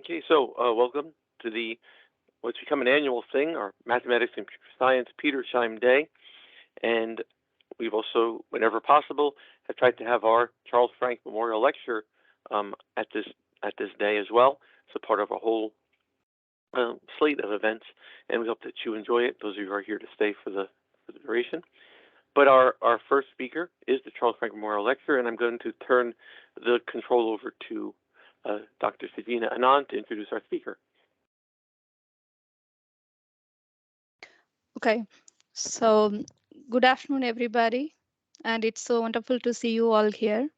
Okay, so welcome to what's become an annual thing, our Mathematics and Computer Science Petersheim Day. And we've also, whenever possible, have tried to have our Charles Franke Memorial Lecturer at this day as well. So part of a whole slate of events, and we hope that you enjoy it, those of you who are here to stay for the duration. But our first speaker is the Charles Franke Memorial Lecturer, and I'm going to turn the control over to Dr. Sajina Anand to introduce our speaker. Okay, so good afternoon, everybody, and it's so wonderful to see you all here.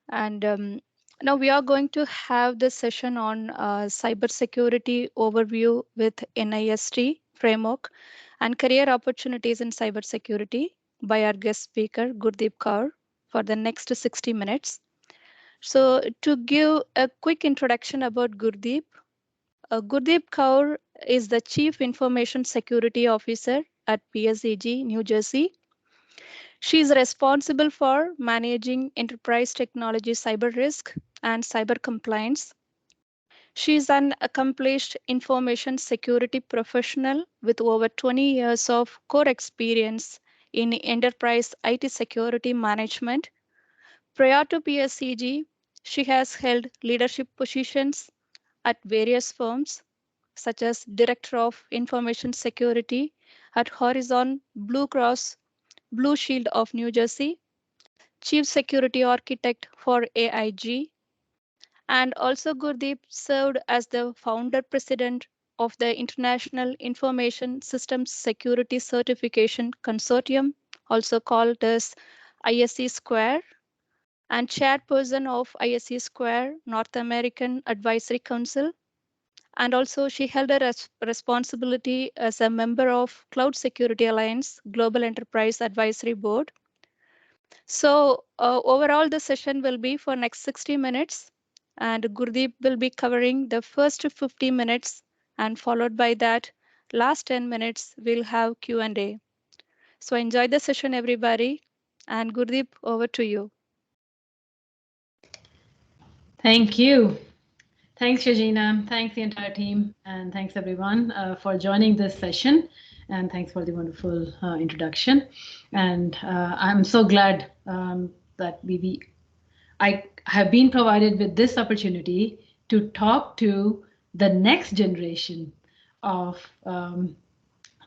And now we are going to have this session on cybersecurity overview with NIST framework and career opportunities in cybersecurity by our guest speaker, Gurdeep Kaur, for the next 60 minutes. So to give a quick introduction about Gurdeep, Gurdeep Kaur is the Chief Information Security Officer at PSEG, New Jersey. She is responsible for managing enterprise technology cyber risk and cyber compliance. She is an accomplished information security professional with over 20 years of core experience in enterprise IT security management. Prior to PSEG, she has held leadership positions at various firms, such as Director of Information Security at Horizon Blue Cross Blue Shield of New Jersey, Chief Security Architect for AIG, and also Gurdeep served as the founder president of the International Information Systems Security Certification Consortium, also called as ISC Square, and chairperson of ISC Square North American Advisory Council. And also she held a responsibility as a member of Cloud Security Alliance Global Enterprise Advisory Board. So overall, the session will be for next 60 minutes, and Gurdeep will be covering the first 50 minutes, and followed by that, last 10 minutes, we'll have Q&A. So enjoy the session, everybody. And Gurdeep, over to you. Thank you. Thanks, Regina. Thanks, the entire team. And thanks, everyone, for joining this session. And thanks for the wonderful introduction. And I'm so glad that I have been provided with this opportunity to talk to the next generation of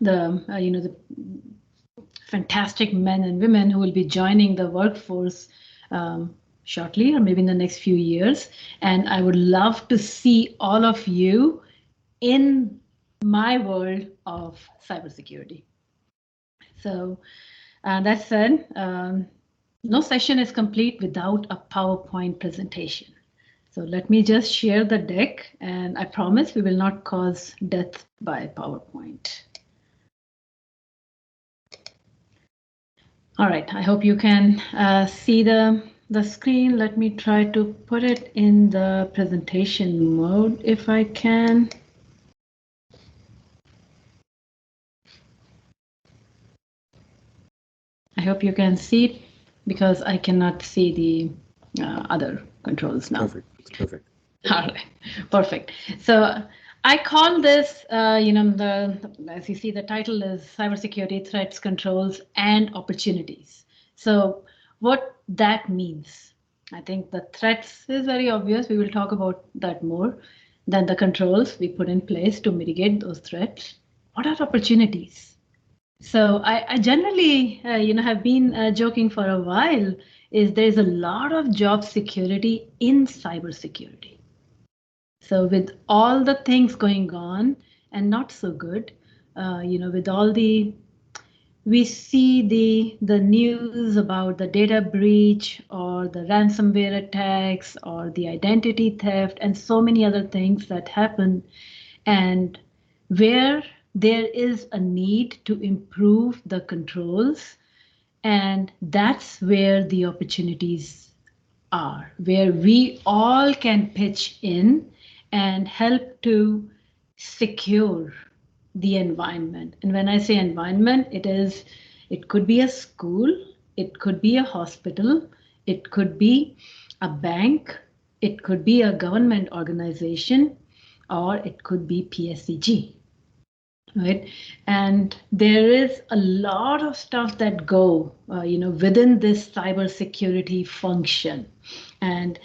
the fantastic men and women who will be joining the workforce shortly, or maybe in the next few years. And I would love to see all of you in my world of cybersecurity. So that said, no session is complete without a PowerPoint presentation. So let me just share the deck, and I promise we will not cause death by PowerPoint. All right, I hope you can see the screen. Let me try to put it in the presentation mode if I can. I hope you can see it because I cannot see the other controls now. Perfect. It's perfect. All right, perfect. So I call this, as you see, the title is Cybersecurity Threats, Controls, and Opportunities. So what that means, I think the threats is very obvious. We will talk about that more. Then the controls we put in place to mitigate those threats. What are opportunities? So I generally, have been joking for a while, is there's a lot of job security in cybersecurity. So with all the things going on and not so good, with all we see the news about the data breach or the ransomware attacks or the identity theft and so many other things that happen, and where there is a need to improve the controls, and that's where the opportunities are, where we all can pitch in and help to secure the environment. And when I say environment, it could be a school, it could be a hospital, it could be a bank, it could be a government organization, or it could be PSEG, right? And there is a lot of stuff that go, within this cybersecurity function. And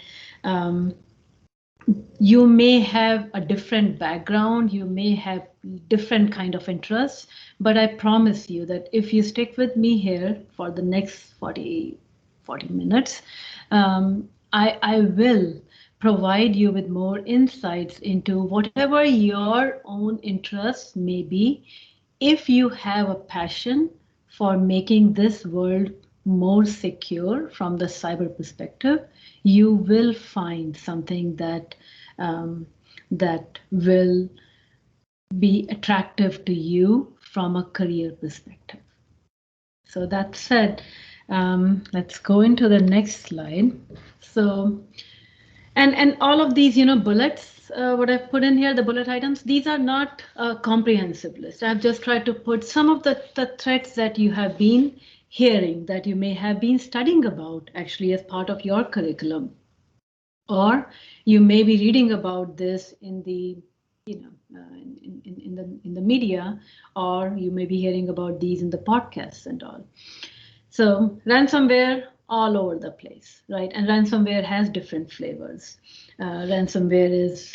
you may have a different background, you may have different kind of interests, but I promise you that if you stick with me here for the next 40 minutes, I will provide you with more insights into whatever your own interests may be. If you have a passion for making this world more secure from the cyber perspective, you will find something that that will be attractive to you from a career perspective. So that said, let's go into the next slide. So, and all of these, bullets, what I've put in here, the bullet items, these are not a comprehensive list. I've just tried to put some of the threats that you have been hearing, that you may have been studying about actually as part of your curriculum, or you may be reading about this in the in the media, or you may be hearing about these in the podcasts and all. So ransomware all over the place, right? And ransomware has different flavors. Ransomware is,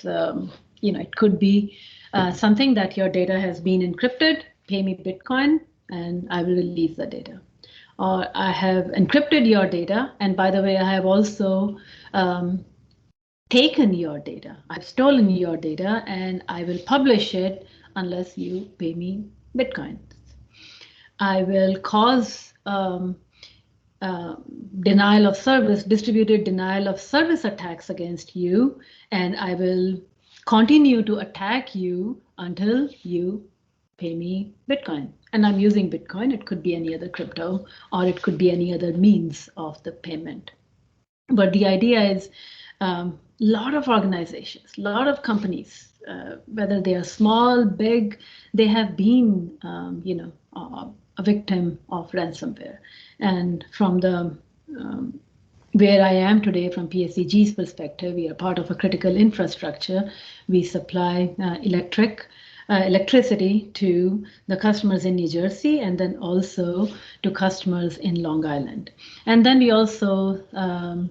it could be something that your data has been encrypted, pay me Bitcoin, and I will release the data. Or I have encrypted your data, and by the way, I have also taken your data. I've stolen your data, and I will publish it unless you pay me Bitcoin. I will cause denial of service, distributed denial of service attacks against you, and I will continue to attack you until you pay me Bitcoin. And I'm using Bitcoin. It could be any other crypto, or it could be any other means of the payment. But the idea is a lot of organizations, a lot of companies, whether they are small, big, they have been, a victim of ransomware. And from the where I am today, from PSEG's perspective, we are part of a critical infrastructure. We supply electricity to the customers in New Jersey, and then also to customers in Long Island. And then we also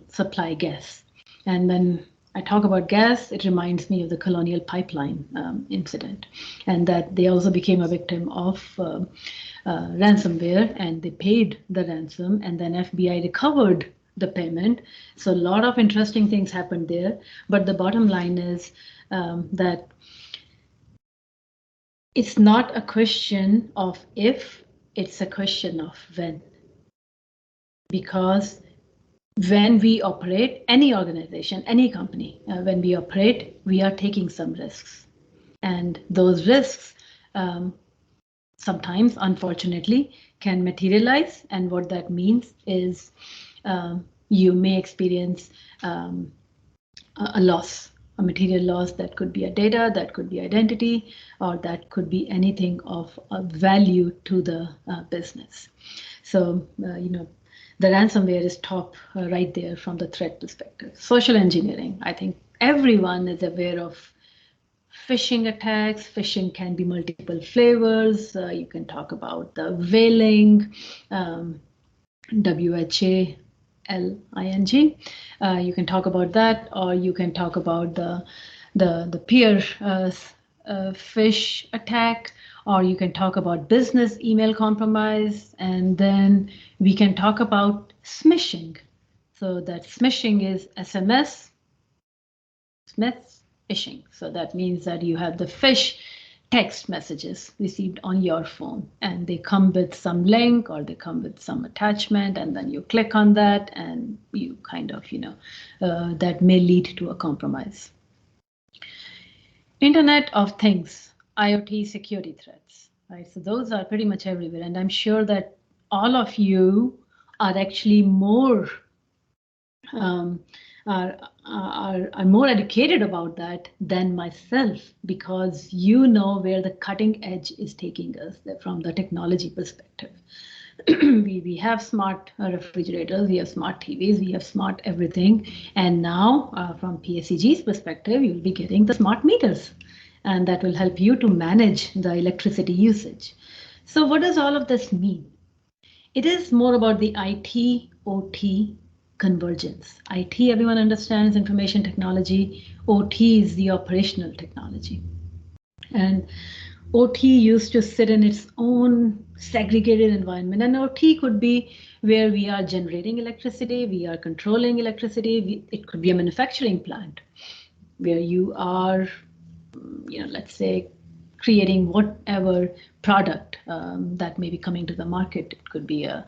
supply gas. And when I talk about gas, it reminds me of the Colonial Pipeline incident, and that they also became a victim of ransomware, and they paid the ransom, and then FBI recovered the payment. So a lot of interesting things happened there. But the bottom line is that it's not a question of if, it's a question of when. Because when we operate, any organization, any company, when we operate, we are taking some risks. And those risks sometimes, unfortunately, can materialize. And what that means is you may experience a loss, a material loss. That could be a data, that could be identity, or that could be anything of value to the business. So, the ransomware is top right there from the threat perspective. Social engineering, I think everyone is aware of phishing attacks. Phishing can be multiple flavors. You can talk about the whaling, WHALING. You can talk about that, or you can talk about the peer phish attack, or you can talk about business email compromise, and then we can talk about smishing. So that smishing is SMS, phishing. So that means that you have the phish text messages received on your phone, and they come with some link, or they come with some attachment, and then you click on that, and you kind of, that may lead to a compromise. Internet of Things, IoT security threats, right? So those are pretty much everywhere, and I'm sure that all of you are actually more are more educated about that than myself, because you know where the cutting edge is taking us from the technology perspective. we have smart refrigerators, we have smart TVs, we have smart everything. And now from PSEG's perspective, you'll be getting the smart meters, and that will help you to manage the electricity usage. So what does all of this mean? It is more about the IT, OT convergence. IT, everyone understands, information technology. OT is the operational technology. And OT used to sit in its own segregated environment. And OT could be where we are generating electricity, we are controlling electricity. It could be a manufacturing plant where you are, let's say, creating whatever product that may be coming to the market. It could be a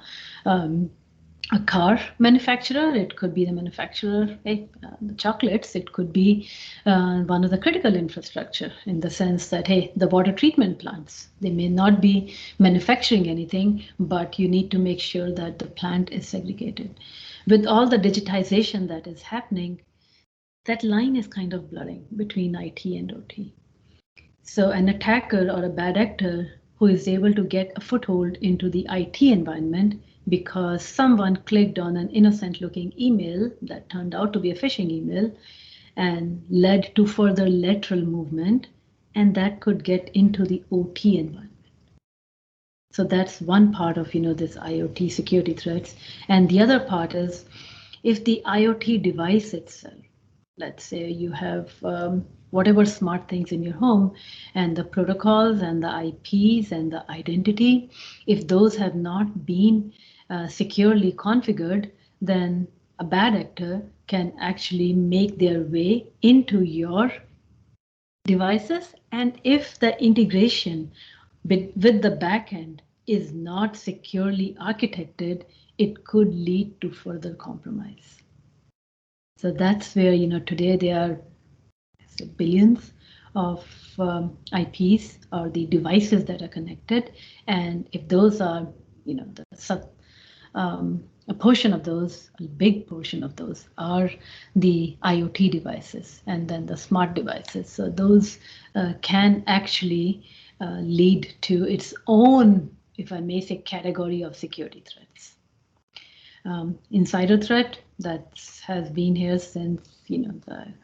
car manufacturer, it could be the manufacturer, the chocolates, it could be one of the critical infrastructure in the sense that, hey, the water treatment plants, they may not be manufacturing anything, but you need to make sure that the plant is segregated. With all the digitization that is happening, that line is kind of blurring between IT and OT. So an attacker or a bad actor who is able to get a foothold into the IT environment because someone clicked on an innocent looking email that turned out to be a phishing email and led to further lateral movement, and that could get into the OT environment. So that's one part of this IoT security threats. And the other part is if the IoT device itself, let's say you have whatever smart things in your home, and the protocols and the IPs and the identity, if those have not been securely configured, then a bad actor can actually make their way into your devices. And if the integration with the backend is not securely architected, it could lead to further compromise. So that's where, today there are billions of IPs or the devices that are connected. And if those are, a portion of those, a big portion of those are the IoT devices and then the smart devices. So those can actually lead to its own, if I may say, category of security threats. Insider threat that has been here since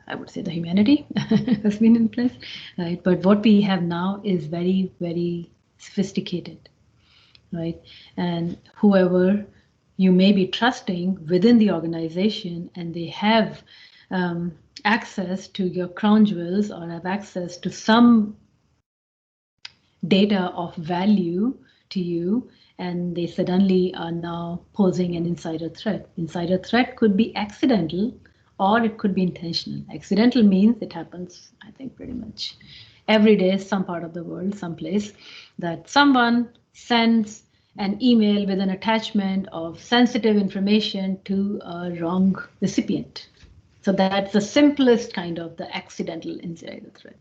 I would say the humanity has been in place, right? But what we have now is very, very sophisticated, right? And whoever you may be trusting within the organization, and they have access to your crown jewels or have access to some data of value to you, and they suddenly are now posing an insider threat. Insider threat could be accidental or it could be intentional. Accidental means it happens, I think, pretty much every day, some part of the world, someplace, that someone sends an email with an attachment of sensitive information to a wrong recipient. So that's the simplest kind of the accidental insider threat.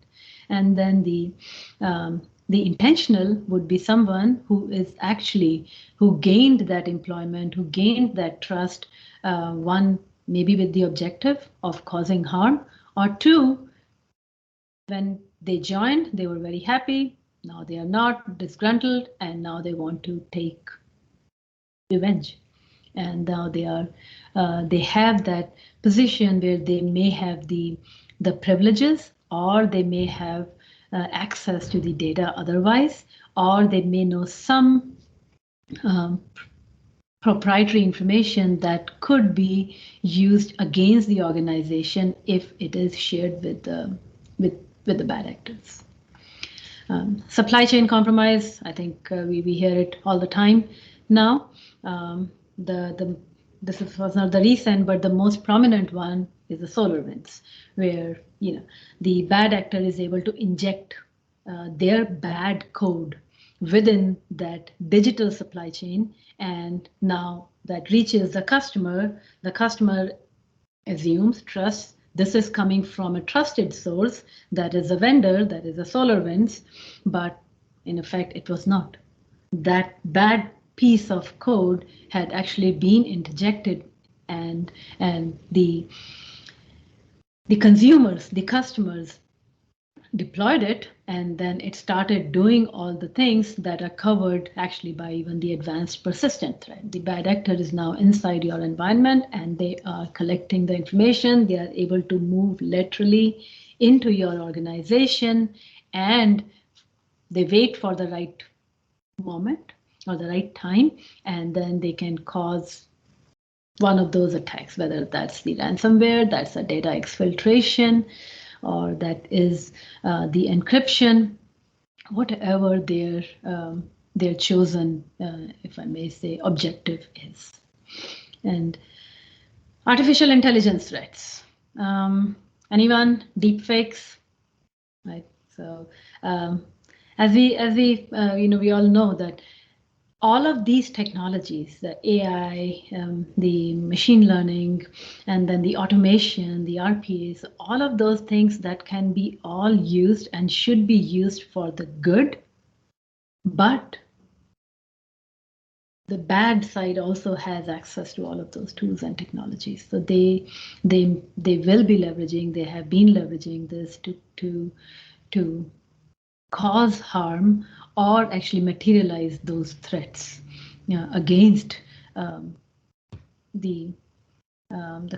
And then the intentional would be someone who gained that employment, who gained that trust, one, maybe with the objective of causing harm, or two, when they joined, they were very happy. Now they are not, disgruntled, and now they want to take revenge. And now they have that position where they may have the privileges, or they may have access to the data otherwise, or they may know some proprietary information that could be used against the organization if it is shared with the bad actors. Supply chain compromise, I think we hear it all the time now. This was not the recent, but the most prominent one is the SolarWinds, where the bad actor is able to inject their bad code within that digital supply chain, and now that reaches the customer assumes, trusts, this is coming from a trusted source, that is a vendor, that is a SolarWinds, but in effect it was not. That bad piece of code had actually been interjected, and the consumers, the customers, deployed it, and then it started doing all the things that are covered actually by even the advanced persistent threat. The bad actor is now inside your environment, and they are collecting the information. They are able to move laterally into your organization, and they wait for the right moment or the right time, and then they can cause one of those attacks, whether that's the ransomware, that's a data exfiltration, or that is the encryption, whatever their chosen, if I may say, objective is. And artificial intelligence threats. Anyone? Deepfakes, right? So as we we all know that all of these technologies, the AI, the machine learning, and then the automation, the RPAs, all of those things that can be all used and should be used for the good, but the bad side also has access to all of those tools and technologies. So they will be leveraging, they have been leveraging this to cause harm or actually materialize those threats against the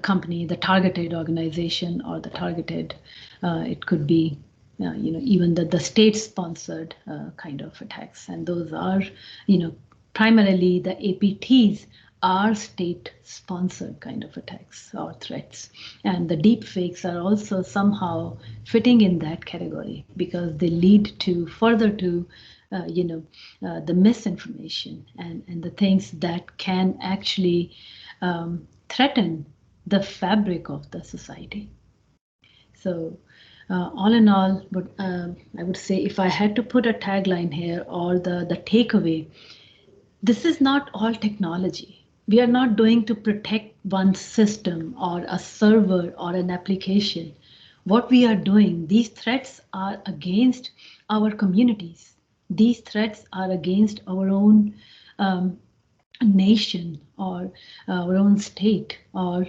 company, the targeted organization, or the targeted. It could be even the state-sponsored kind of attacks, and those are primarily the APTs are state-sponsored kind of attacks or threats, and the deep fakes are also somehow fitting in that category because they lead to further to the misinformation and the things that can actually threaten the fabric of the society. So all in all, I would say if I had to put a tagline here or the takeaway, this is not all technology. We are not doing to protect one system or a server or an application. What we are doing, these threats are against our communities. These threats are against our own nation or our own state or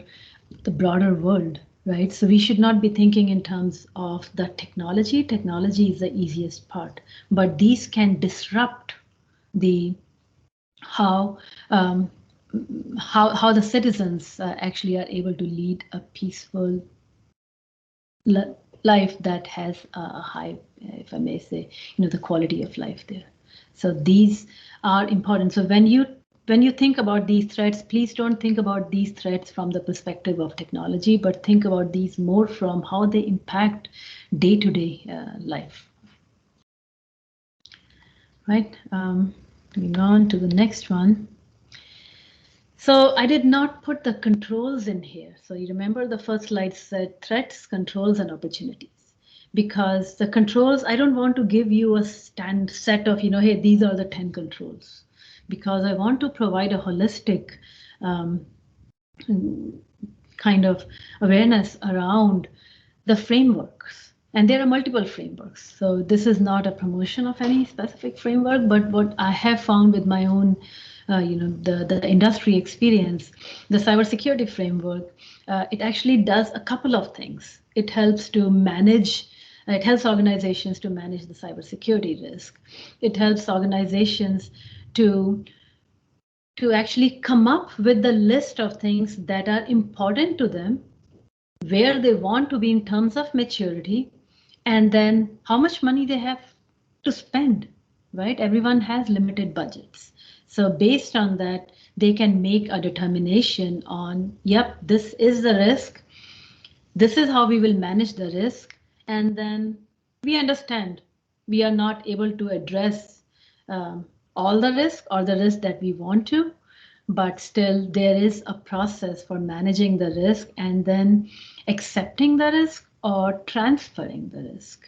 the broader world, right? So we should not be thinking in terms of the technology. Technology is the easiest part, but these can disrupt the how the citizens actually are able to lead a peaceful life that has a high, if I may say, the quality of life there. So these are important. So when you think about these threats, please don't think about these threats from the perspective of technology, but think about these more from how they impact day-to-day life. Right, moving on to the next one. So I did not put the controls in here. So you remember the first slide said threats, controls, and opportunities. Because the controls, I don't want to give you a set of, hey, these are the 10 controls. Because I want to provide a holistic kind of awareness around the frameworks. And there are multiple frameworks. So this is not a promotion of any specific framework, but what I have found with my own the industry experience, the cybersecurity framework, it actually does a couple of things. It helps to manage, it helps organizations to manage the cybersecurity risk. It helps organizations to actually come up with the list of things that are important to them, where they want to be in terms of maturity, and then how much money they have to spend, right? Everyone has limited budgets. So based on that, they can make a determination on, yep, this is the risk. This is how we will manage the risk. And then we understand we are not able to address all the risk or the risk that we want to, but still there is a process for managing the risk and then accepting the risk or transferring the risk.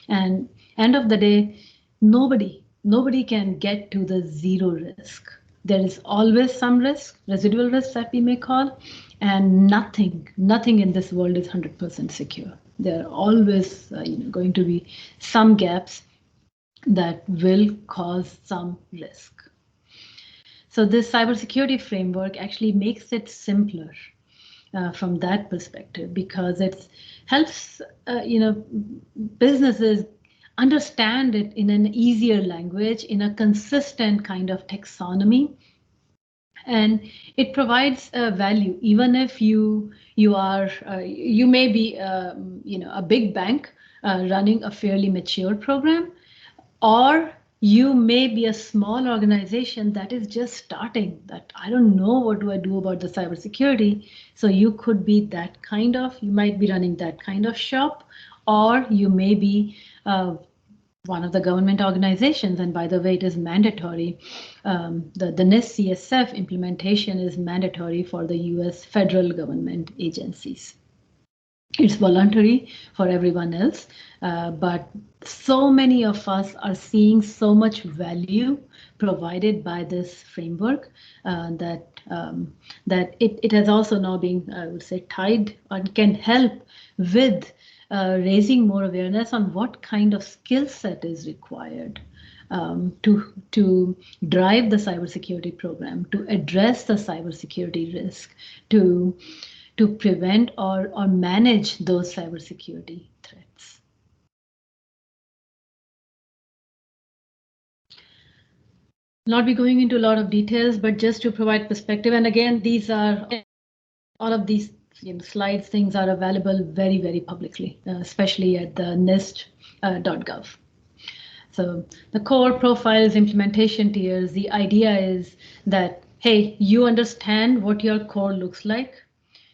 And end of the day, nobody can get to the zero risk. There is always some risk, residual risk that we may call, and nothing in this world is 100% secure. There are always going to be some gaps that will cause some risk. So this cybersecurity framework actually makes it simpler from that perspective, because it helps businesses understand it in an easier language, in a consistent kind of taxonomy, and it provides value. Even if you may be a big bank running a fairly mature program, or you may be a small organization that is just starting, that I don't know what do I do about the cybersecurity. So you could be that kind of, you might be running that kind of shop, or you may be one of the government organizations. And by the way, it is mandatory. The NIST CSF implementation is mandatory for the US federal government agencies. It's voluntary for everyone else, but so many of us are seeing so much value provided by this framework that it has also now been, I would say, tied and can help with raising more awareness on what kind of skill set is required to drive the cybersecurity program, to address the cybersecurity risk, to prevent or manage those cybersecurity threats. Not be going into a lot of details, but just to provide perspective. And again, these are all of these slides, things are available very, very publicly, especially at the NIST.gov. So the core profiles, implementation tiers, the idea is that, hey, you understand what your core looks like.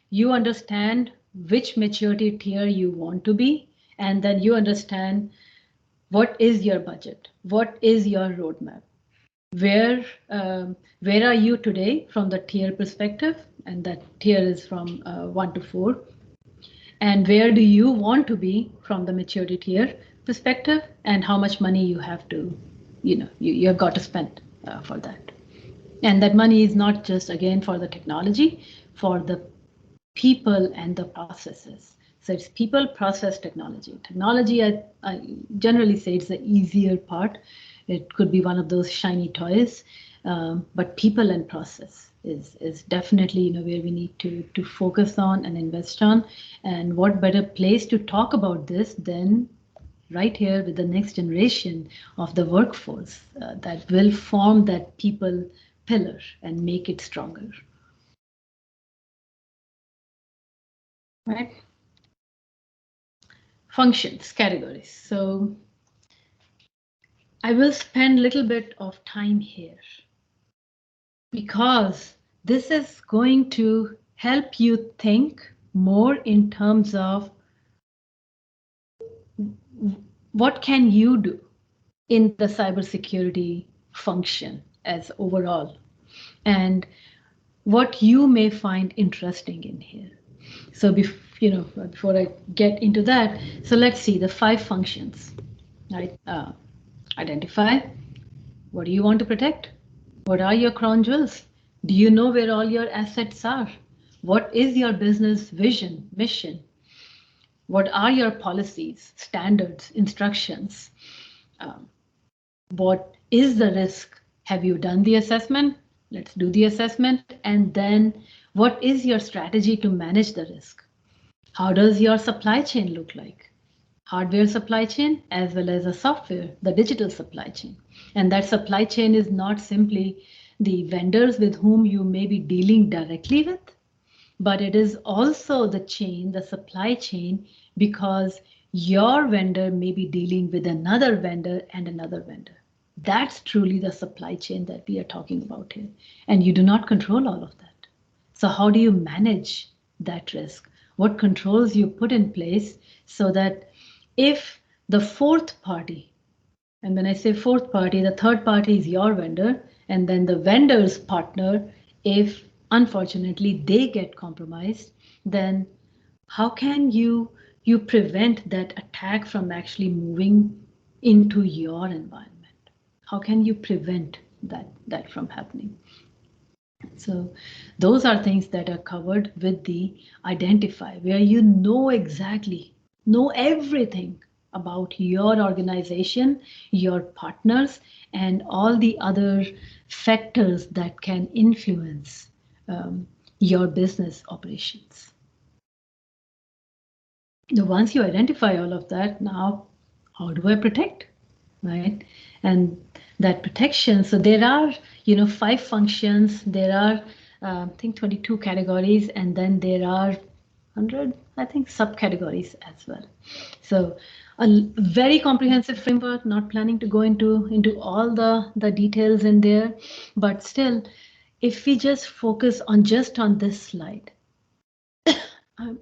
You understand which maturity tier you want to be, and then you understand what is your budget, what is your roadmap, where are you today from the tier perspective, and that tier is from 1 to 4, and where do you want to be from the maturity tier perspective, and how much money you have to, you have got to spend for that. And that money is not just, again, for the technology, for the people and the processes. So it's people, process, technology. Technology, I generally say it's the easier part. It could be one of those shiny toys, but people and process is definitely where we need to focus on and invest on. And what better place to talk about this than right here with the next generation of the workforce that will form that people pillar and make it stronger. Right? Functions, categories. So I will spend a little bit of time here because this is going to help you think more in terms of what can you do in the cybersecurity function as overall, and what you may find interesting in here. So before I get into that, so let's see the 5 functions, right? Identify. What do you want to protect? What are your crown jewels? Do you know where all your assets are? What is your business vision, mission? What are your policies, standards, instructions? What is the risk? Have you done the assessment? Let's do the assessment. And then what is your strategy to manage the risk? How does your supply chain look like? Hardware supply chain as well as a software, the digital supply chain. And that supply chain is not simply the vendors with whom you may be dealing directly with, but it is also the chain, the supply chain, because your vendor may be dealing with another vendor and another vendor. That's truly the supply chain that we are talking about here. And you do not control all of that. So how do you manage that risk? What controls you put in place so that if the fourth party, and when I say fourth party, the third party is your vendor, and then the vendor's partner, if unfortunately they get compromised, then how can you prevent that attack from actually moving into your environment? How can you prevent that from happening? So those are things that are covered with the identify, where you know everything about your organization, your partners, and all the other factors that can influence your business operations. Now, once you identify all of that, now how do I protect, right? And that protection, so there are, 5 functions, there are, I think 22 categories, and then there are 100, I think, subcategories as well. So a very comprehensive framework, not planning to go into all the details in there, but still, if we just focus on this slide,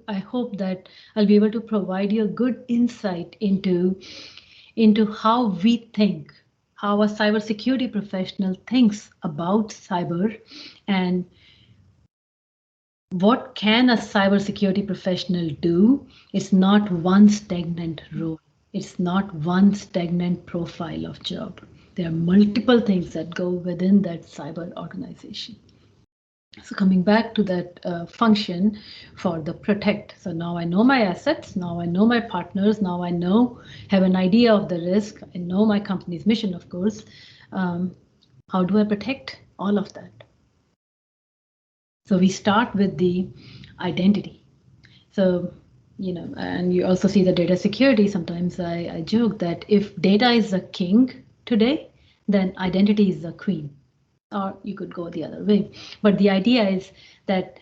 I hope that I'll be able to provide you a good insight into how we think, how a cybersecurity professional thinks about cyber, and what can a cybersecurity professional do. It's not one stagnant role. It's not one stagnant profile of job. There are multiple things that go within that cyber organization. So coming back to that function for the protect. So now I know my assets, now I know my partners, now I have an idea of the risk, I know my company's mission, of course. How do I protect all of that? So we start with the identity. So, and you also see the data security. Sometimes I joke that if data is the king today, then identity is the queen. Or you could go the other way. But the idea is that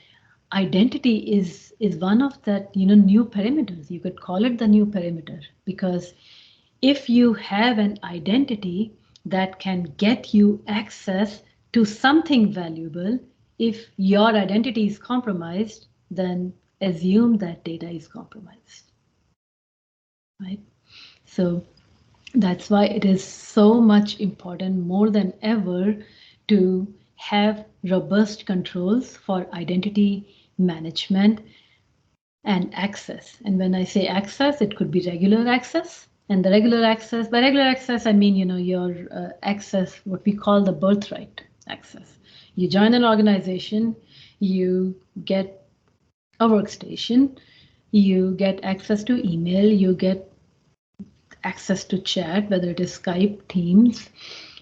identity is one of that new perimeters. You could call it the new perimeter, because if you have an identity that can get you access to something valuable, if your identity is compromised, then assume that data is compromised, right? So that's why it is so much important, more than ever, to have robust controls for identity management and access. And when I say access, it could be regular access. And the regular access, by regular access, I mean, your access, what we call the birthright access. You join an organization, you get a workstation, you get access to email, you get access to chat, whether it is Skype, Teams,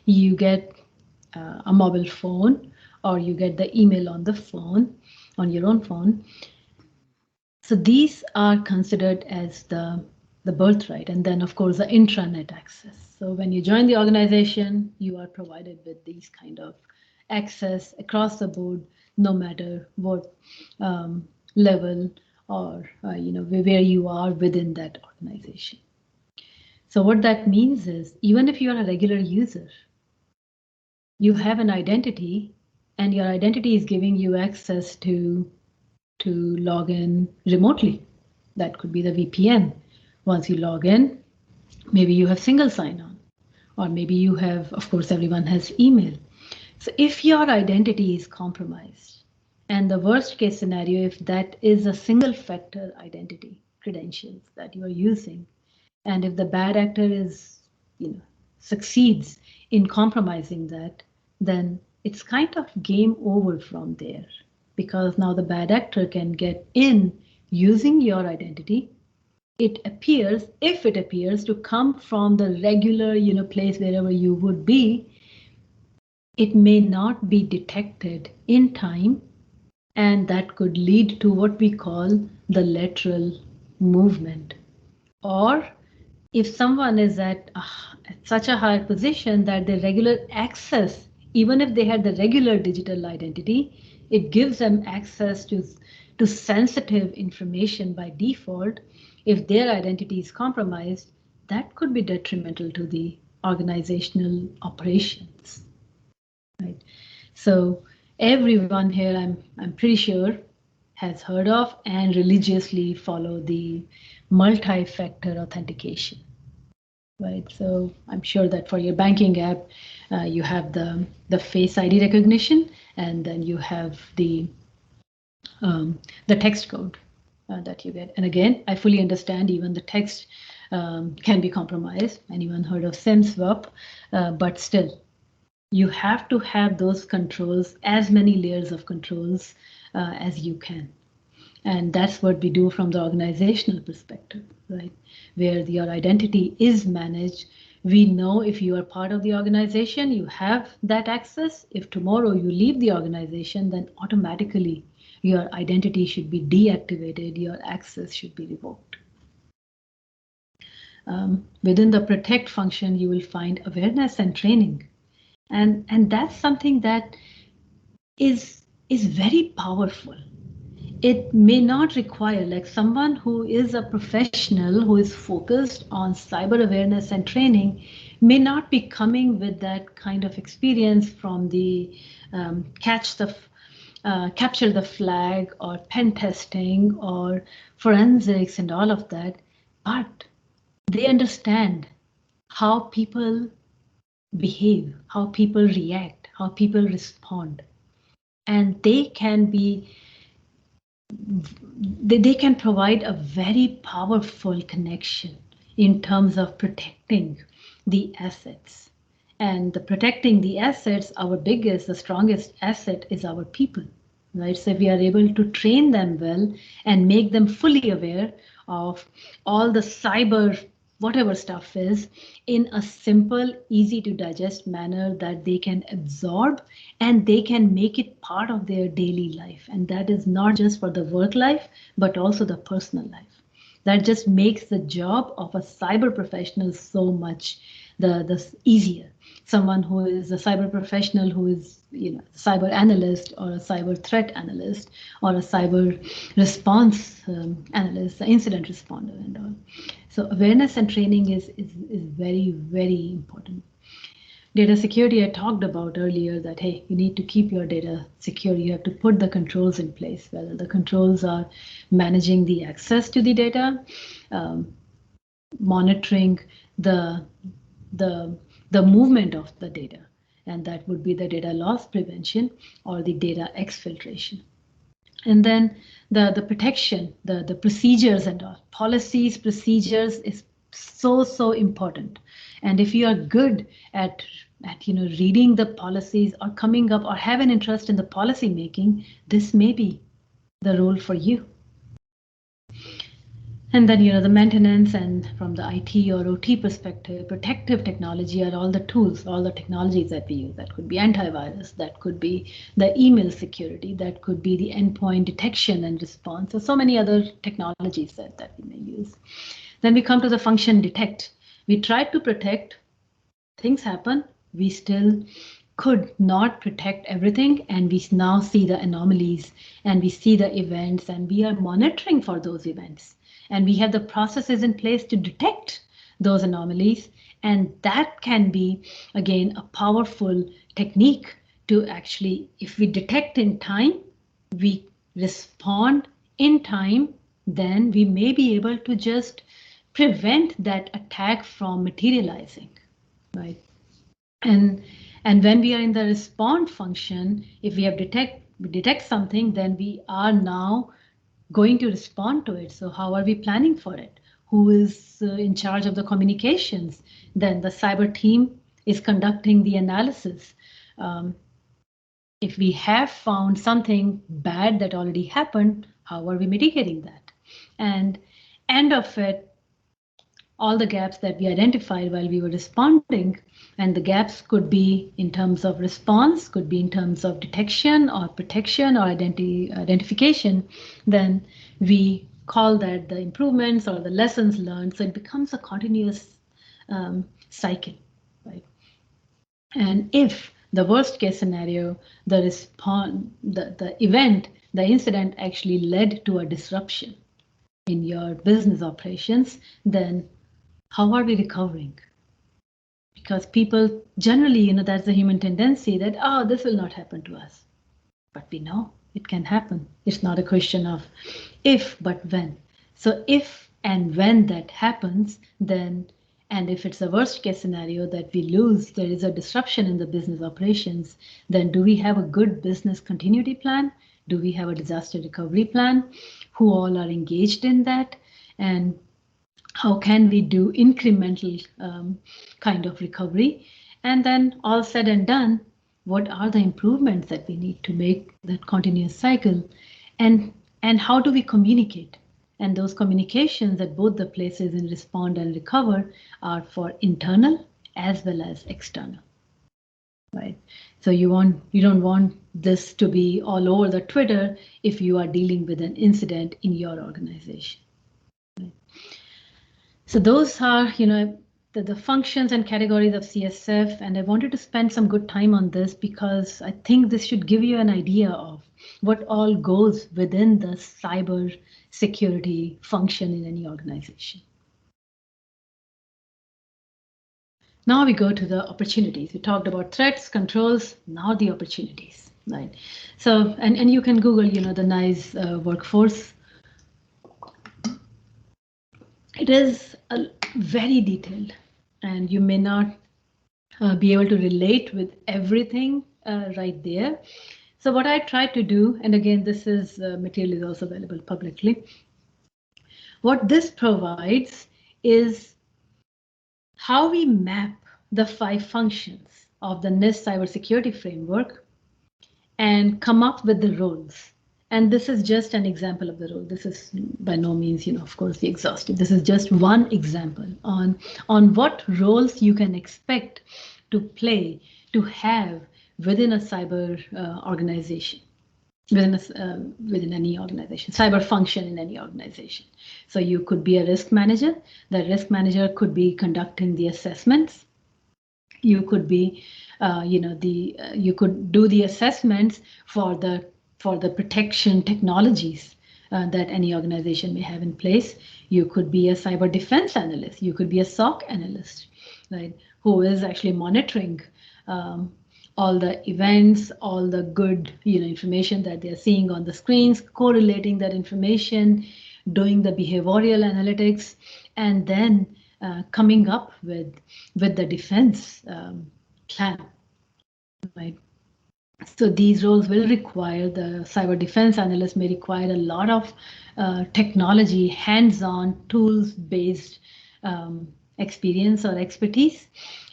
you get a mobile phone, or you get the email on the phone, on your own phone. So these are considered as the birthright. And then, of course, the intranet access. So when you join the organization, you are provided with these kind of access across the board, no matter what level or where you are within that organization. So what that means is, even if you are a regular user, you have an identity, and your identity is giving you access to log in remotely. That could be the VPN. Once you log in, maybe you have single sign-on, or maybe you have, of course, everyone has email. So if your identity is compromised, and the worst case scenario, if that is a single factor identity credentials that you are using, and if the bad actor is, succeeds in compromising that, then it's kind of game over from there, because now the bad actor can get in using your identity. If it appears to come from the regular, place wherever you would be, it may not be detected in time, and that could lead to what we call the lateral movement. Or if someone is at such a high position that the regular access, even if they had the regular digital identity, it gives them access to sensitive information by default. If their identity is compromised, that could be detrimental to the organizational operations, right? So everyone here, I'm pretty sure, has heard of and religiously follow the multi-factor authentication, right? So I'm sure that for your banking app, you have the Face ID recognition, and then you have the text code that you get. And again, I fully understand even the text can be compromised. Anyone heard of SIM swap? But still, you have to have those controls, as many layers of controls as you can. And that's what we do from the organizational perspective, right? Where your identity is managed. We know if you are part of the organization, you have that access. If tomorrow you leave the organization, then automatically your identity should be deactivated, your access should be revoked. Within the protect function, you will find awareness and training. And that's something that is very powerful. It may not require, like someone who is a professional who is focused on cyber awareness and training may not be coming with that kind of experience from the capture the flag or pen testing or forensics and all of that, but they understand how people behave, how people react, how people respond, and they can provide a very powerful connection in terms of protecting the assets. And protecting the assets, our biggest, the strongest asset is our people, right? So if we are able to train them well and make them fully aware of all the cyber whatever stuff is in a simple, easy to digest manner that they can absorb and they can make it part of their daily life. And that is not just for the work life, but also the personal life. That just makes the job of a cyber professional so much the easier. Someone who is a cyber professional who is, cyber analyst or a cyber threat analyst or a cyber response analyst, the incident responder and all. So awareness and training is very, very important. Data security, I talked about earlier that, hey, you need to keep your data secure. You have to put the controls in place, whether the controls are managing the access to the data, monitoring the movement of the data, and that would be the data loss prevention or the data exfiltration. And then the protection, the procedures and all, policies, procedures is so important. And if you are good at reading the policies or coming up or have an interest in the policy making, this may be the role for you. And then, the maintenance, and from the IT or OT perspective, protective technology are all the tools, all the technologies that we use. That could be antivirus, that could be the email security, that could be the endpoint detection and response, or so many other technologies that we may use. Then we come to the function detect. We try to protect, things happen, we still could not protect everything, and we now see the anomalies and we see the events and we are monitoring for those events. And we have the processes in place to detect those anomalies. And that can be, again, a powerful technique to actually, if we detect in time, we respond in time, then we may be able to just prevent that attack from materializing, right? And when we are in the respond function, if we have detect something, then we are now going to respond to it. So how are we planning for it? Who is in charge of the communications? Then the cyber team is conducting the analysis. If we have found something bad that already happened, how are we mitigating that? And end of it, all the gaps that we identified while we were responding, and the gaps could be in terms of response, could be in terms of detection or protection or identification, then we call that the improvements or the lessons learned. So it becomes a continuous cycle, right? And if the worst case scenario, the event, the incident actually led to a disruption in your business operations, then how are we recovering? Because people generally, that's a human tendency that, oh, this will not happen to us. But we know it can happen. It's not a question of if, but when. So if and when that happens, then, and if it's a worst case scenario that we lose, there is a disruption in the business operations, then do we have a good business continuity plan? Do we have a disaster recovery plan? Who all are engaged in that? And how can we do incremental kind of recovery? And then all said and done, what are the improvements that we need to make that continuous cycle? And how do we communicate? And those communications at both the places in respond and recover are for internal as well as external. right? So you don't want this to be all over the Twitter if you are dealing with an incident in your organization. Right? So those are, the functions and categories of CSF, and I wanted to spend some good time on this because I think this should give you an idea of what all goes within the cyber security function in any organization. Now we go to the opportunities. We talked about threats, controls, now the opportunities, right? So, and you can Google, the NICE workforce. It is very detailed, and you may not be able to relate with everything right there. So what I tried to do, and again, this is material is also available publicly. What this provides is how we map the 5 functions of the NIST cybersecurity framework and come up with the roles. And this is just an example of the role. This is by no means, of course, the exhaustive. This is just one example on what roles you can expect to play, to have within a cyber organization, within any organization, cyber function in any organization. So you could be a risk manager. The risk manager could be conducting the assessments. You could be, you could do the assessments for the protection technologies that any organization may have in place. You could be a cyber defense analyst. You could be a SOC analyst, right? Who is actually monitoring all the events, all the good, information that they're seeing on the screens, correlating that information, doing the behavioral analytics, and then coming up with the defense plan, right? So these roles will require, the cyber defense analyst may require a lot of technology, hands-on, tools-based experience or expertise.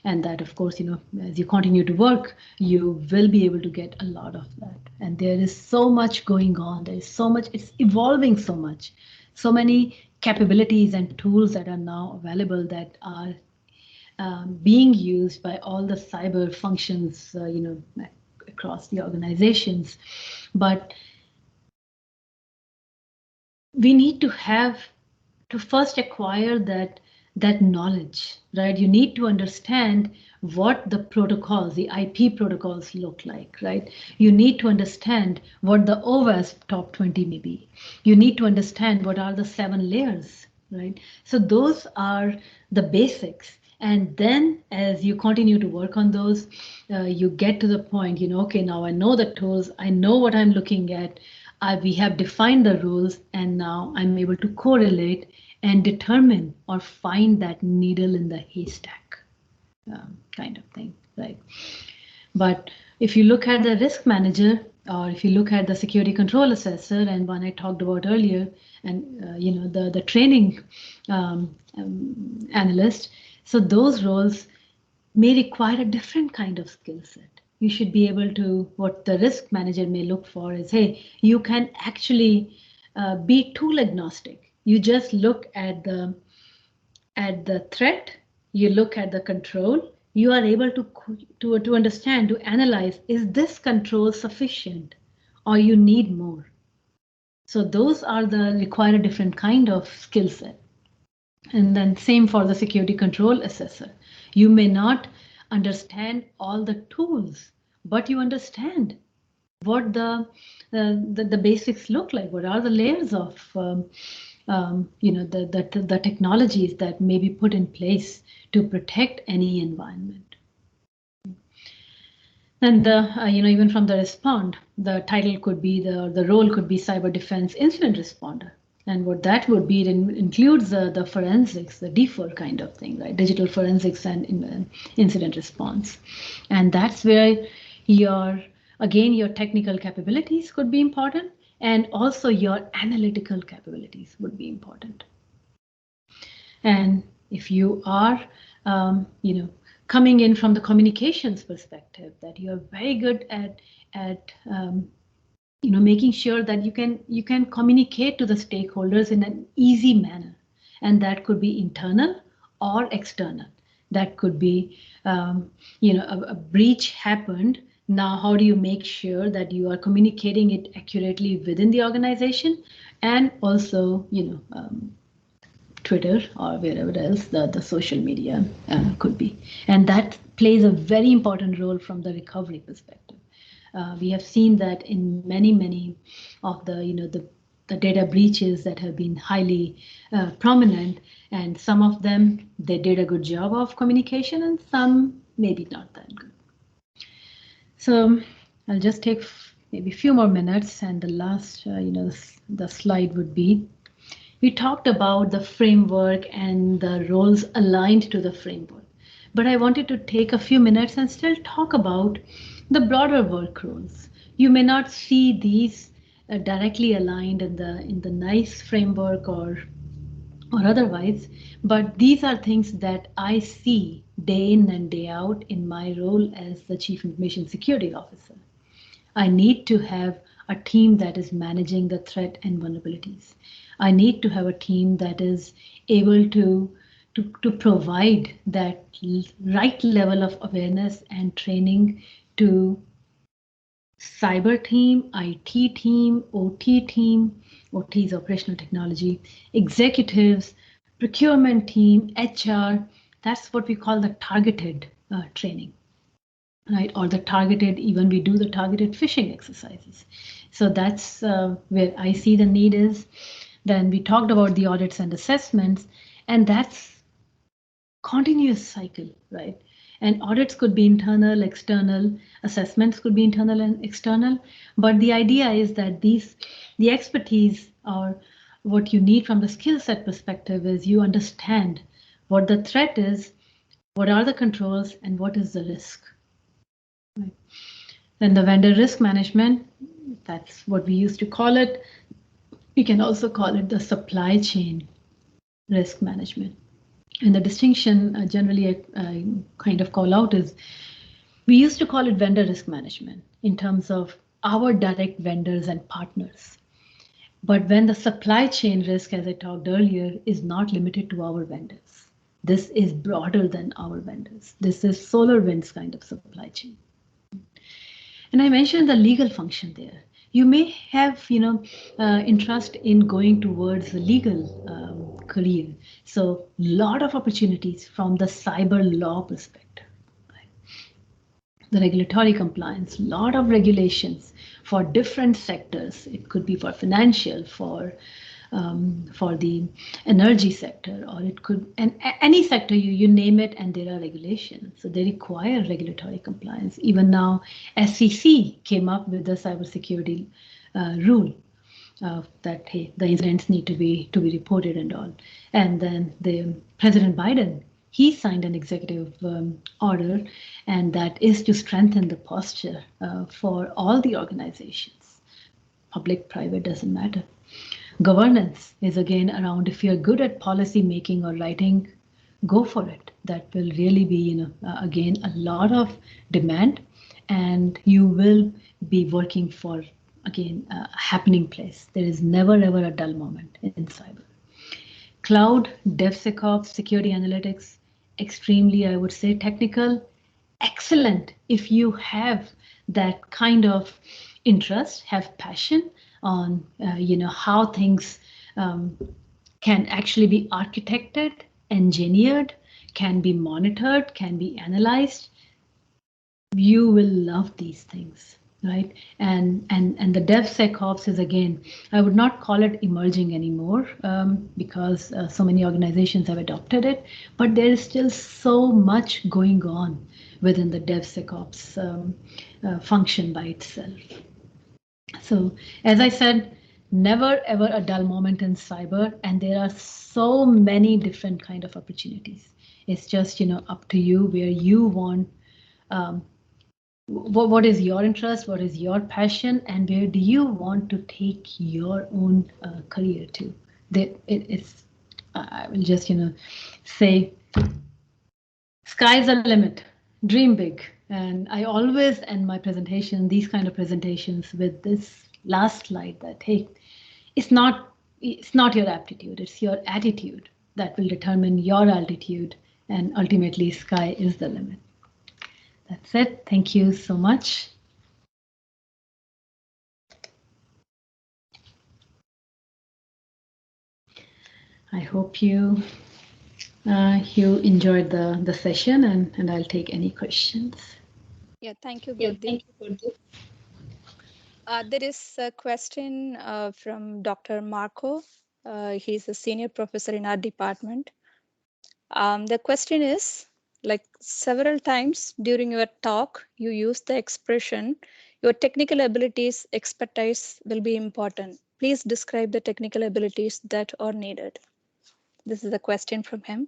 And that, of course, as you continue to work, you will be able to get a lot of that. And there is so much going on. There is so much, it's evolving so much. So many capabilities and tools that are now available that are being used by all the cyber functions, across the organizations. But we need to first acquire that knowledge, right? You need to understand what the protocols, the IP protocols look like, right? You need to understand what the OWASP top 20 may be. You need to understand what are the 7 layers, right? So those are the basics. And then as you continue to work on those, you get to the point, okay, now I know the tools, I know what I'm looking at, we have defined the rules, and now I'm able to correlate and determine or find that needle in the haystack kind of thing, right? But if you look at the risk manager, or if you look at the security control assessor, and one I talked about earlier, and the training analyst, so those roles may require a different kind of skill set. You should be able to, what the risk manager may look for is, hey, you can actually be tool agnostic. You just look at the threat, you look at the control, you are able to understand, to analyze, is this control sufficient or you need more? So those are the require a different kind of skill set. And then same for the security control assessor. You may not understand all the tools, but you understand what the basics look like. What are the layers of the technologies that may be put in place to protect any environment. And even from the respond, the title could be the role could be cyber defense incident responder. And what that would be, it includes the forensics, the DFOR kind of thing, right? Digital forensics and incident response. And that's where your technical capabilities could be important, and also your analytical capabilities would be important. And if you are, coming in from the communications perspective, that you are very good at making sure that you can communicate to the stakeholders in an easy manner, and that could be internal or external. That could be, a breach happened. Now, how do you make sure that you are communicating it accurately within the organization, and also, Twitter or wherever else the social media could be. And that plays a very important role from the recovery perspective. We have seen that in many of the data breaches that have been highly prominent, and some of them, they did a good job of communication, and some maybe not that good. So I'll just take maybe a few more minutes, and the last, the slide would be, we talked about the framework and the roles aligned to the framework, but I wanted to take a few minutes and still talk about the broader work roles. You may not see these directly aligned in the NICE framework or otherwise, but these are things that I see day in and day out in my role as the Chief Information Security Officer. I need to have a team that is managing the threat and vulnerabilities. I need to have a team that is able to provide that right level of awareness and training to cyber team, IT team, OT team, OT is operational technology, executives, procurement team, HR. That's what we call the targeted training, right? Or the targeted, even we do the targeted phishing exercises. So that's where I see the need is. Then we talked about the audits and assessments, and that's continuous cycle, right? And audits could be internal, external, assessments could be internal and external. But the idea is that the expertise or what you need from the skill set perspective is you understand what the threat is, what are the controls, and what is the risk. Right. Then the vendor risk management, that's what we used to call it. We can also call it the supply chain risk management. And the distinction generally I kind of call out is, we used to call it vendor risk management in terms of our direct vendors and partners. But when the supply chain risk, as I talked earlier, is not limited to our vendors. This is broader than our vendors. This is SolarWinds kind of supply chain. And I mentioned the legal function there. You may have, interest in going towards the legal career. So a lot of opportunities from the cyber law perspective. Right? The regulatory compliance, a lot of regulations for different sectors. It could be for financial, for the energy sector, or it could, and any sector you name it, and there are regulations. So they require regulatory compliance. Even now, SEC came up with the cybersecurity rule that, hey, the incidents need to be reported and all. And then the President Biden, he signed an executive order, and that is to strengthen the posture for all the organizations. Public, private, doesn't matter. Governance is again around, if you're good at policy making or writing, go for it. That will really be, again, a lot of demand, and you will be working for, again, a happening place. There is never ever a dull moment in cyber. Cloud, DevSecOps, security analytics, extremely, I would say, technical, excellent if you have that kind of interest, have passion on how things can actually be architected, engineered, can be monitored, can be analyzed. You will love these things, right? And the DevSecOps is, again, I would not call it emerging anymore because so many organizations have adopted it, but there is still so much going on within the DevSecOps function by itself. So as I said, never ever a dull moment in cyber, and there are so many different kind of opportunities. It's just, up to you where you want, what is your interest, what is your passion, and where do you want to take your own career to. I will just, say, sky's the limit, dream big. And I always end my presentation, these kind of presentations, with this last slide that, hey, it's not your aptitude, it's your attitude that will determine your altitude and ultimately sky is the limit. That's it. Thank you so much. I hope you enjoyed the session, and I'll take any questions. Yeah, thank you, Gurdeep. There is a question from Dr. Marco. He's a senior professor in our department. The question is, like several times during your talk, you use the expression, your technical abilities, expertise will be important. Please describe the technical abilities that are needed. This is a question from him.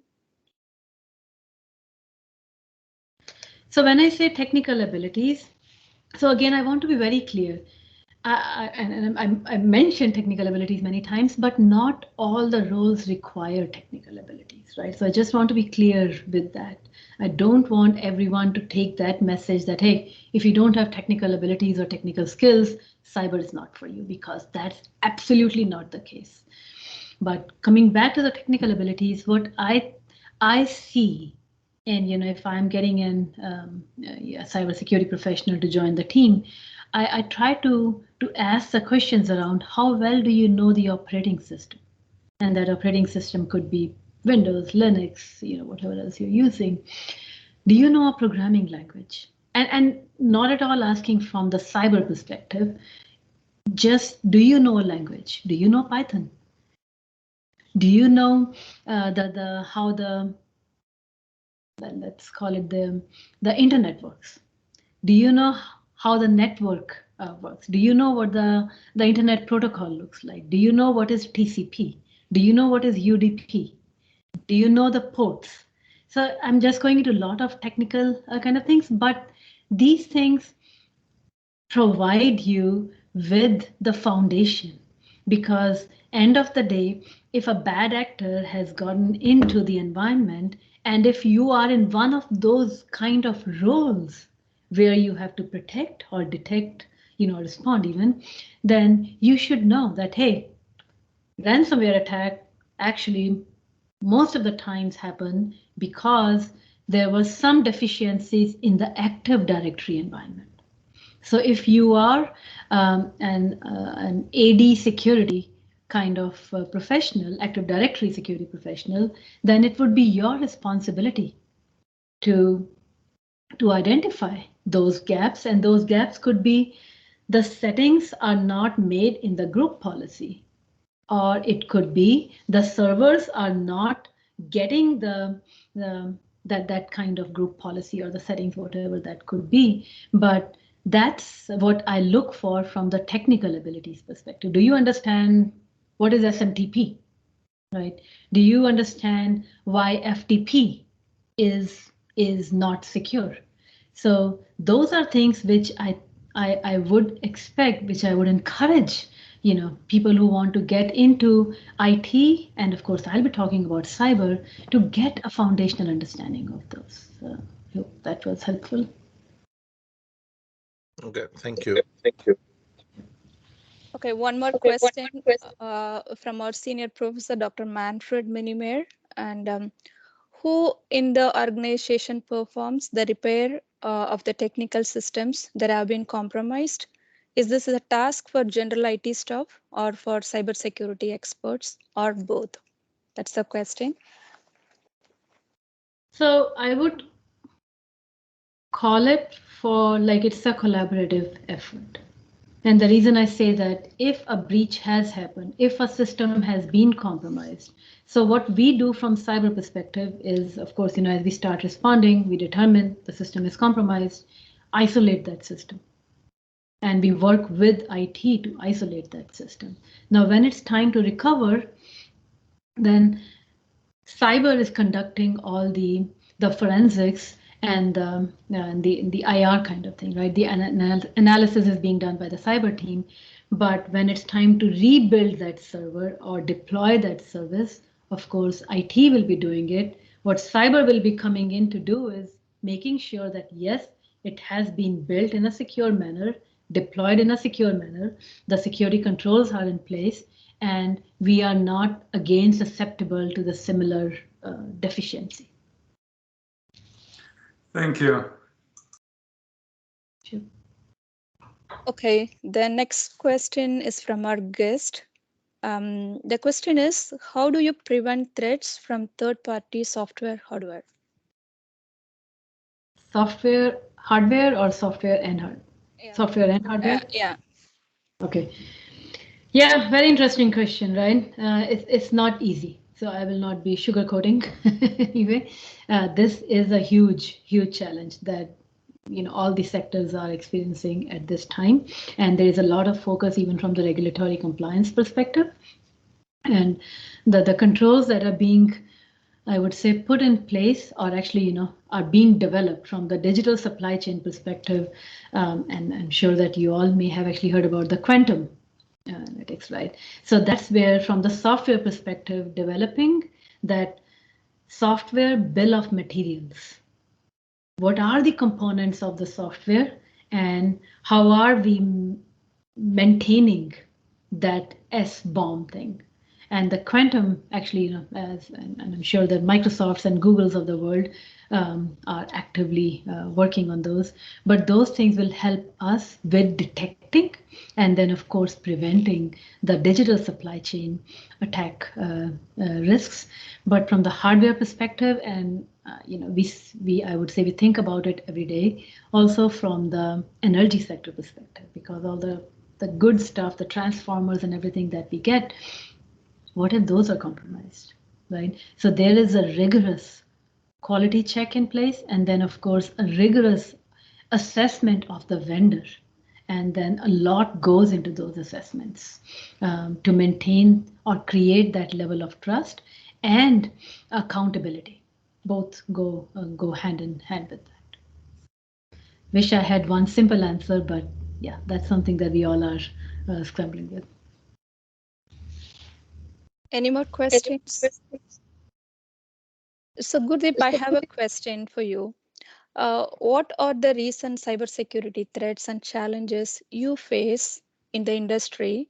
So when I say technical abilities, so again, I want to be very clear. I mentioned technical abilities many times, but not all the roles require technical abilities, right? So I just want to be clear with that. I don't want everyone to take that message that, hey, if you don't have technical abilities or technical skills, cyber is not for you, because that's absolutely not the case. But coming back to the technical abilities, what I see, and if I'm getting a cybersecurity professional to join the team, I try to ask the questions around how well do you know the operating system, and that operating system could be Windows, Linux, whatever else you're using. Do you know a programming language? And not at all asking from the cyber perspective. Just, do you know a language? Do you know Python? Do you know how the let's call it the internet works? Do you know how the network works? Do you know what the internet protocol looks like? Do you know what is TCP? Do you know what is UDP? Do you know the ports? So I'm just going into a lot of technical kind of things, but these things provide you with the foundation, because end of the day, if a bad actor has gotten into the environment, and if you are in one of those kind of roles where you have to protect or detect, respond even, then you should know that, hey, ransomware attack actually most of the times happen because there was some deficiencies in the Active Directory environment. So if you are an AD security kind of professional, Active Directory security professional, then it would be your responsibility to identify those gaps, and those gaps could be the settings are not made in the group policy, or it could be the servers are not getting that kind of group policy or the settings, whatever that could be. But that's what I look for from the technical abilities perspective. Do you understand what is SMTP, right? Do you understand why FTP is not secure? So those are things which I would expect, which I would encourage, people who want to get into IT, and of course I'll be talking about cyber, to get a foundational understanding of those. I hope that was helpful. Okay, thank you. Okay, one more question from our senior professor, Dr. Manfred Minimer, and who in the organization performs the repair of the technical systems that have been compromised? Is this a task for general IT staff or for cybersecurity experts, or both? That's the question. So I would call it for it's a collaborative effort. And the reason I say that, if a breach has happened, if a system has been compromised, so what we do from cyber perspective is, of course, as we start responding, we determine the system is compromised, isolate that system. And we work with IT to isolate that system. Now, when it's time to recover, then cyber is conducting all the forensics and the IR kind of thing, right? The analysis is being done by the cyber team. But when it's time to rebuild that server or deploy that service, of course, IT will be doing it. What cyber will be coming in to do is making sure that, yes, it has been built in a secure manner, deployed in a secure manner, the security controls are in place, and we are not again susceptible to the similar deficiency. Thank you. Sure. Okay, the next question is from our guest. The question is, how do you prevent threats from third-party software hardware? Software, hardware, or software and hardware? Yeah. Software and hardware? Yeah. Okay. Yeah, very interesting question, right? It's not easy. So I will not be sugarcoating anyway. This is a huge, huge challenge that all the sectors are experiencing at this time, and there is a lot of focus even from the regulatory compliance perspective, and the controls that are being, I would say, put in place, or actually are being developed from the digital supply chain perspective. And I'm sure that you all may have actually heard about the quantum analytics, right? So that's where, from the software perspective, developing that software bill of materials. What are the components of the software, and how are we maintaining that SBOM thing? And the quantum, actually, and I'm sure that Microsofts and Googles of the world are actively working on those. But those things will help us with detecting and then, of course, preventing the digital supply chain attack risks. But from the hardware perspective, and I would say we think about it every day, also from the energy sector perspective, because all the good stuff, the transformers and everything that we get, what if those are compromised, right? So there is a rigorous quality check in place, and then of course a rigorous assessment of the vendor, and then a lot goes into those assessments to maintain or create that level of trust and accountability. Both go hand in hand with that. Wish I had one simple answer, but yeah, that's something that we all are scrambling with. Any more questions? So Gurdeep, I have a question for you. What are the recent cybersecurity threats and challenges you face in the industry,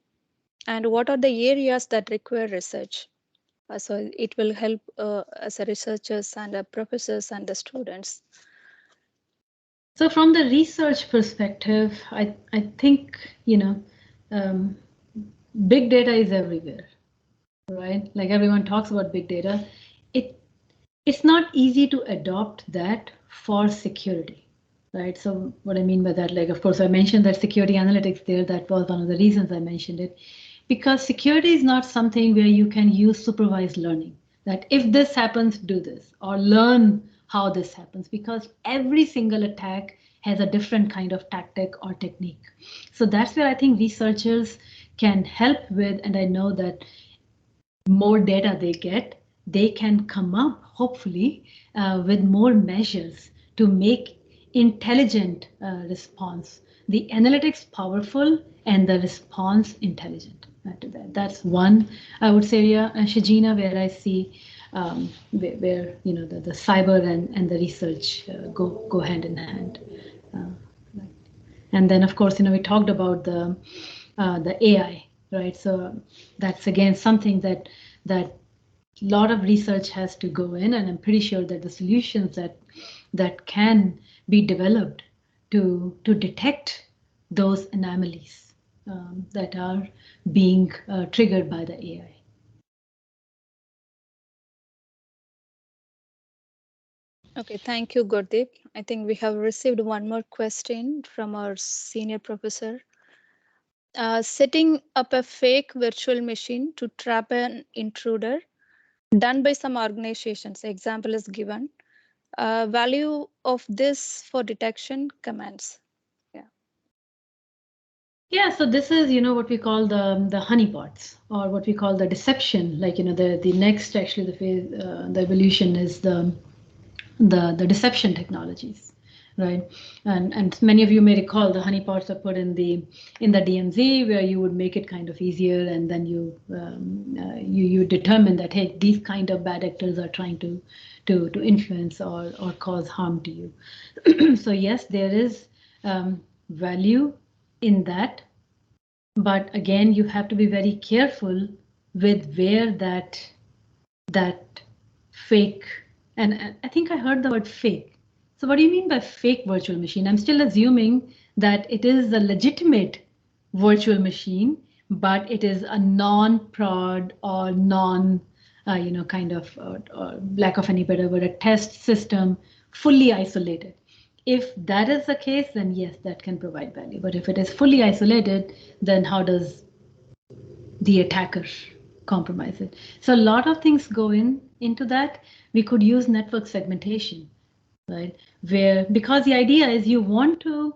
and what are the areas that require research? So it will help as a researchers and professors and the students. So from the research perspective, I think big data is everywhere, right? Like everyone talks about big data. It's not easy to adopt that for security, right? So what I mean by that, like, of course, I mentioned that security analytics there. That was one of the reasons I mentioned it, because security is not something where you can use supervised learning, that if this happens, do this, or learn how this happens, because every single attack has a different kind of tactic or technique. So that's where I think researchers can help with, and I know that more data they get, they can come up, hopefully, with more measures to make intelligent response. The analytics powerful and the response intelligent to that. That's one, I would say, yeah, Shajina, where I see where the cyber and the research go hand in hand. Right. And then, of course, we talked about the AI, right? So that's again something that a lot of research has to go in, and I'm pretty sure that the solutions that can be developed to detect those anomalies that are being triggered by the AI. Okay, thank you, Gurdeep. I think we have received one more question from our senior professor. Setting up a fake virtual machine to trap an intruder done by some organizations, example is given. Value of this for detection commands. Yeah, so this is what we call the honeypots, or what we call the deception. Like the next, actually, the phase, the evolution is the deception technologies, right? And many of you may recall the honeypots are put in the DMZ, where you would make it kind of easier, and then you determine that, hey, these kind of bad actors are trying to influence or cause harm to you. So yes, there is value in that, but again, you have to be very careful with where that fake, and I think I heard the word fake. So what do you mean by fake virtual machine? I'm still assuming that it is a legitimate virtual machine, but it is a non-prod or non, kind of, or lack of any better word, a test system, fully isolated. If that is the case, then yes, that can provide value. But if it is fully isolated, then how does the attacker compromise it? So a lot of things go into that. We could use network segmentation, right? Where, because the idea is you want to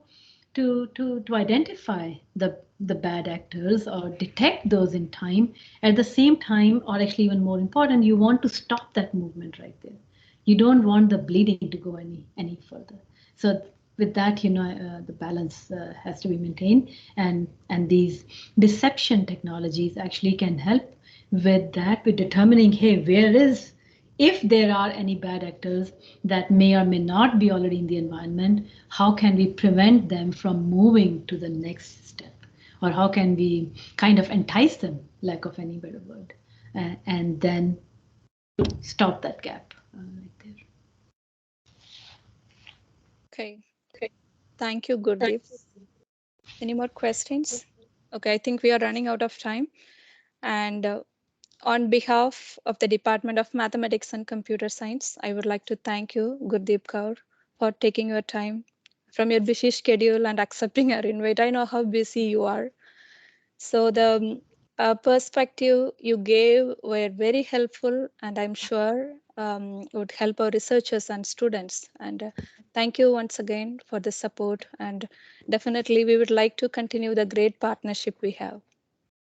identify the bad actors or detect those in time. At the same time, or actually even more important, you want to stop that movement right there. You don't want the bleeding to go any further. So with that, the balance has to be maintained, and these deception technologies actually can help with that, with determining, hey, where is, if there are any bad actors that may or may not be already in the environment, how can we prevent them from moving to the next step? Or how can we kind of entice them, lack of any better word, and then stop that gap right there. Okay. Thank you, Gurdeep. Any more questions? Okay, I think we are running out of time. And on behalf of the Department of Mathematics and Computer Science, I would like to thank you, Gurdeep Kaur, for taking your time from your busy schedule and accepting our invite. I know how busy you are. So the perspective you gave were very helpful, and I'm sure would help our researchers and students. And thank you once again for the support. And definitely, we would like to continue the great partnership we have.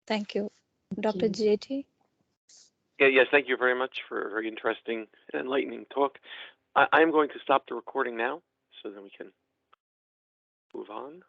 Thank you, Dr. JT. Yeah, yes, thank you very much for a very interesting and enlightening talk. I'm going to stop the recording now so then we can move on.